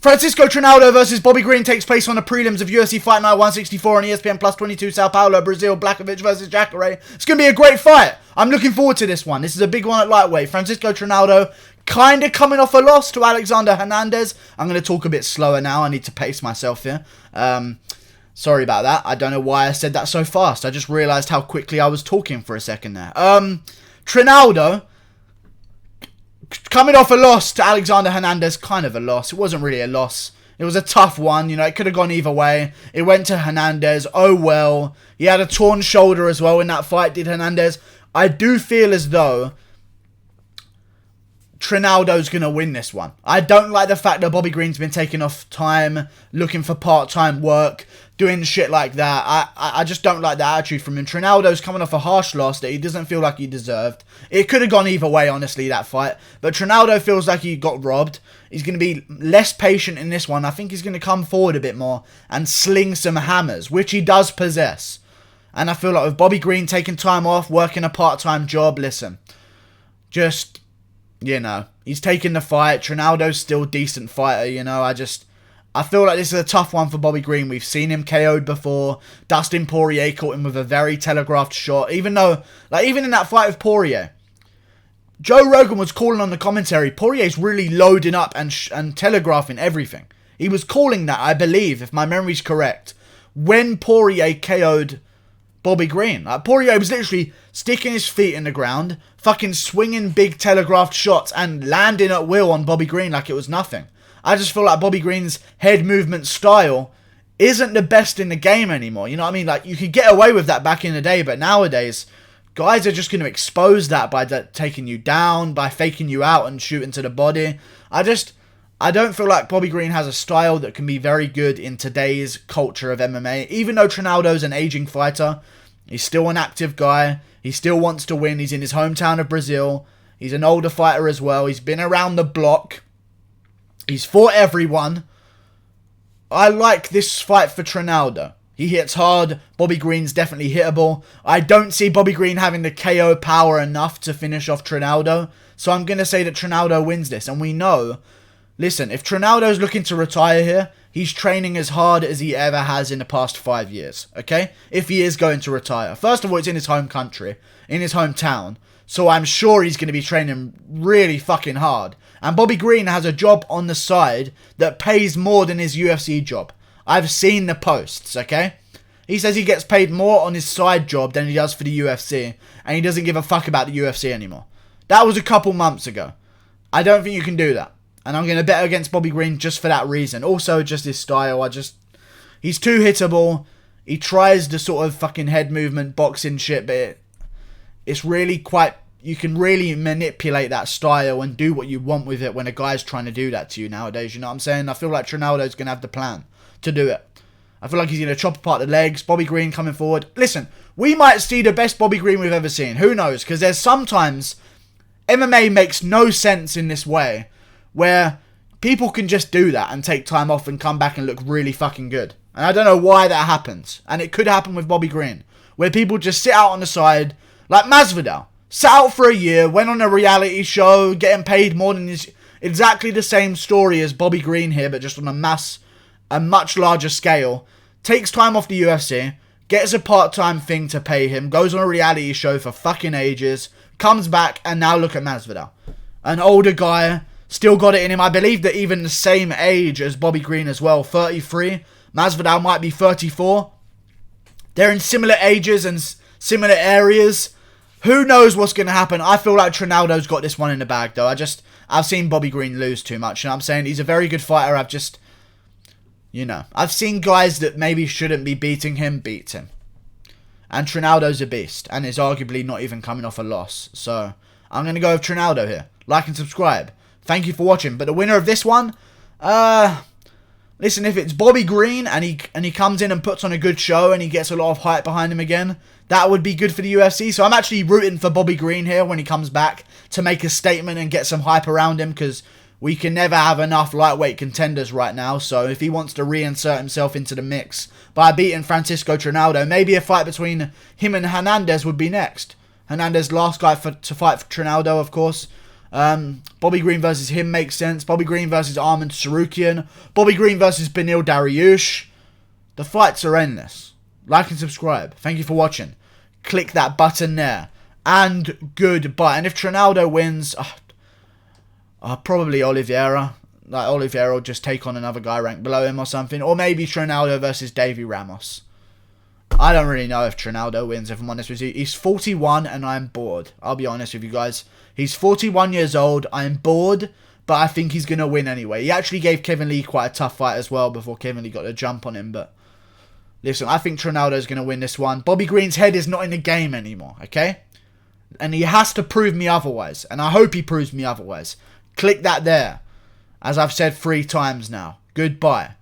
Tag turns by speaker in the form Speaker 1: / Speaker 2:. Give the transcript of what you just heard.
Speaker 1: Francisco Trinaldo versus Bobby Green takes place on the prelims of UFC Fight Night 164 on ESPN Plus 22, Sao Paulo, Brazil. Blachowicz versus Jacare. It's going to be a great fight. I'm looking forward to this one. This is a big one at lightweight. Francisco Trinaldo kind of coming off a loss to Alexander Hernandez. I'm going to talk a bit slower now. I need to pace myself here. Sorry about that. I don't know why I said that so fast. I just realized how quickly I was talking for a second there. Trinaldo coming off a loss to Alexander Hernandez, kind of a loss. It wasn't really a loss. It was a tough one. You know, it could have gone either way. It went to Hernandez. Oh, well. He had a torn shoulder as well in that fight, did Hernandez. I do feel as though Trinaldo's going to win this one. I don't like the fact that Bobby Green's been taking off time, looking for part-time work, doing shit like that. I just don't like the attitude from him. Trinaldo's coming off a harsh loss that he doesn't feel like he deserved. It could have gone either way, honestly, that fight. But Trinaldo feels like he got robbed. He's going to be less patient in this one. I think he's going to come forward a bit more and sling some hammers, which he does possess. And I feel like with Bobby Green taking time off, working a part-time job, listen, just, you know, he's taking the fight. Trinaldo's still a decent fighter, you know. I feel like this is a tough one for Bobby Green. We've seen him KO'd before. Dustin Poirier caught him with a very telegraphed shot. Even though, like, even in that fight with Poirier, Joe Rogan was calling on the commentary, Poirier's really loading up and telegraphing everything. He was calling that, I believe, if my memory's correct, when Poirier KO'd Bobby Green. Like, Poirier was literally sticking his feet in the ground, fucking swinging big telegraphed shots and landing at will on Bobby Green like it was nothing. I just feel like Bobby Green's head movement style isn't the best in the game anymore. You know what I mean? Like, you could get away with that back in the day, but nowadays, guys are just going to expose that by taking you down, by faking you out and shooting to the body. I don't feel like Bobby Green has a style that can be very good in today's culture of MMA. Even though Trinaldo's an aging fighter, he's still an active guy. He still wants to win. He's in his hometown of Brazil. He's an older fighter as well. He's been around the block. He's fought everyone. I like this fight for Trinaldo. He hits hard. Bobby Green's definitely hittable. I don't see Bobby Green having the KO power enough to finish off Trinaldo. So I'm going to say that Trinaldo wins this. And we know, listen, if Trinaldo's looking to retire here, he's training as hard as he ever has in the past 5 years. Okay? If he is going to retire. First of all, it's in his home country. In his hometown. So I'm sure he's going to be training really fucking hard. And Bobby Green has a job on the side that pays more than his UFC job. I've seen the posts, okay? He says he gets paid more on his side job than he does for the UFC. And he doesn't give a fuck about the UFC anymore. That was a couple months ago. I don't think you can do that. And I'm going to bet against Bobby Green just for that reason. Also, just his style. He's too hittable. He tries the sort of fucking head movement, boxing shit, but it's really quite... You can really manipulate that style and do what you want with it when a guy's trying to do that to you nowadays. You know what I'm saying? I feel like Trinaldo's going to have the plan to do it. I feel like he's going to chop apart the legs. Bobby Green coming forward. Listen, we might see the best Bobby Green we've ever seen. Who knows? Because there's sometimes... MMA makes no sense in this way where people can just do that and take time off and come back and look really fucking good. And I don't know why that happens. And it could happen with Bobby Green. Where people just sit out on the side like Masvidal. Sat out for a year, went on a reality show, getting paid more than his... Exactly the same story as Bobby Green here, but just on a much larger scale. Takes time off the UFC, gets a part-time thing to pay him, goes on a reality show for fucking ages, comes back, and now look at Masvidal. An older guy, still got it in him. I believe that even the same age as Bobby Green as well, 33. Masvidal might be 34. They're in similar ages and similar areas. Who knows what's going to happen? I feel like Trinaldo's got this one in the bag, though. I've seen Bobby Green lose too much. You know what I'm saying? He's a very good fighter. I've seen guys that maybe shouldn't be beating him, beat him. And Trinaldo's a beast. And is arguably not even coming off a loss. So, I'm going to go with Trinaldo here. Like and subscribe. Thank you for watching. But the winner of this one, listen, if it's Bobby Green and he comes in and puts on a good show and he gets a lot of hype behind him again, that would be good for the UFC. So I'm actually rooting for Bobby Green here when he comes back to make a statement and get some hype around him, because we can never have enough lightweight contenders right now. So if he wants to reinsert himself into the mix by beating Francisco Trinaldo, maybe a fight between him and Hernandez would be next. Hernandez, last guy to fight for Trinaldo, of course. Bobby Green versus him makes sense. Bobby Green versus Arman Tsarukyan. Bobby Green versus Benil Dariush. The fights are endless. Like and subscribe. Thank you for watching. Click that button there. And goodbye. And if Trinaldo wins, probably Oliveira. Like, Oliveira will just take on another guy ranked below him or something. Or maybe Trinaldo versus Davy Ramos. I don't really know if Trinaldo wins, if I'm honest with you. He's 41 and I'm bored. I'll be honest with you guys. He's 41 years old. I'm bored, but I think he's going to win anyway. He actually gave Kevin Lee quite a tough fight as well before Kevin Lee got a jump on him. But listen, I think Trinaldo's going to win this one. Bobby Green's head is not in the game anymore, okay? And he has to prove me otherwise. And I hope he proves me otherwise. Click that there. As I've said 3 times now. Goodbye.